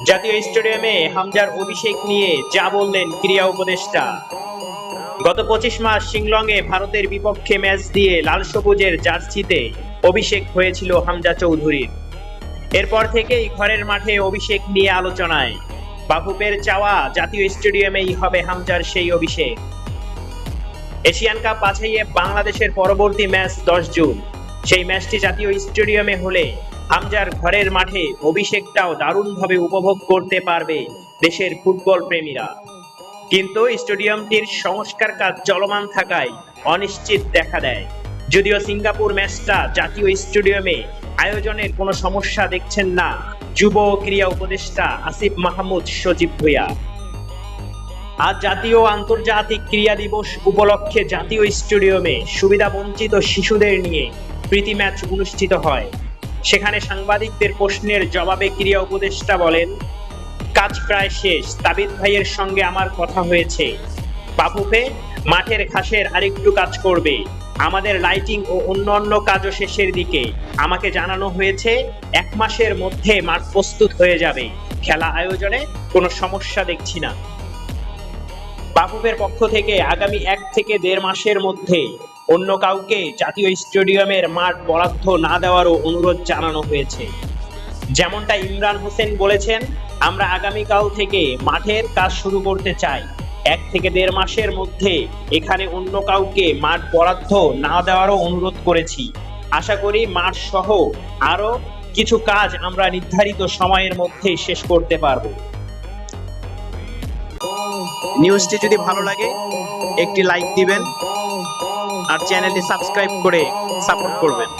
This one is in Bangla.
জাতীয় স্টেডিয়ামে হামজার অভিষেক নিয়ে যা বললেন ক্রীড়া উপদেষ্টা। গত 25 মাস শিলংয়ে ভারতের বিপক্ষে ম্যাচ দিয়ে লাল সবুজের জার্সিতে অভিষেক হয়েছিল হামজা চৌধুরীর। এরপর থেকেই ঘরের মাঠে অভিষেক নিয়ে আলোচনায়। বাফুফের চাওয়া জাতীয় স্টেডিয়ামেই হবে হামজার সেই অভিষেক। এশিয়ান কাপ বাছাইয়ে বাংলাদেশের পরবর্তী ম্যাচ 10 জুন। সেই ম্যাচটি জাতীয় স্টেডিয়ামে হলে হামজার ঘরের মাঠে অভিষেকটাও দারুণভাবে উপভোগ করতে পারবে দেশের ফুটবল প্রেমীরা। কিন্তু স্টেডিয়ামটির সংস্কার কাজ চলমান থাকায় অনিশ্চিত দেখা দেয়। যদিও সিঙ্গাপুর ম্যাচটা জাতীয় স্টেডিয়ামে আয়োজনের কোনো সমস্যা দেখছেন না যুব ক্রীড়া উপদেষ্টা আসিফ মাহমুদ সজীব ভুঁইয়া। আজ জাতীয় ও আন্তর্জাতিক ক্রীড়া দিবস উপলক্ষে জাতীয় স্টেডিয়ামে সুবিধাবঞ্চিত শিশুদের নিয়ে প্রীতি ম্যাচ অনুষ্ঠিত হয়। সেখানে সাংবাদিকদের প্রশ্নের জবাবে ক্রীড়া উপদেষ্টা বলেন, কাজ প্রায় শেষ, তাবিদ ভাইয়ের সঙ্গে আমার কথা হয়েছে। বাফুফে মাঠের ঘাসের আরেকটু কাজ করবে, আমাদের লাইটিং ও অন্যান্য কাজও শেষের দিকে। আমাকে জানানো হয়েছে 1 মাসের মধ্যে মাঠ প্রস্তুত হয়ে যাবে। খেলা আয়োজনে কোনো সমস্যা দেখছি না। বাফুফের পক্ষ থেকে আগামী 1 থেকে 1.5 মাসের মধ্যে অন্য কাউকে জাতীয় স্টেডিয়ামের মাঠ বরাদ্দ না দেওয়ারও অনুরোধ জানানো হয়েছে। যেমনটা ইমরান হোসেন বলেছেন, আমরা আগামীকাল থেকে মাঠের কাজ শুরু করতে চাই। 1 থেকে 1.5 মাসের মধ্যে এখানে অন্য কাউকে মাঠ বরাদ্দ না দেওয়ারও অনুরোধ করেছি। আশা করি মাঠ সহ আরো কিছু কাজ আমরা নির্ধারিত সময়ের মধ্যে শেষ করতে পারবো। নিউজটি যদি ভালো লাগে একটি লাইক দিবেন আর চ্যানেলটি সাবস্ক্রাইব করে সাপোর্ট করবেন।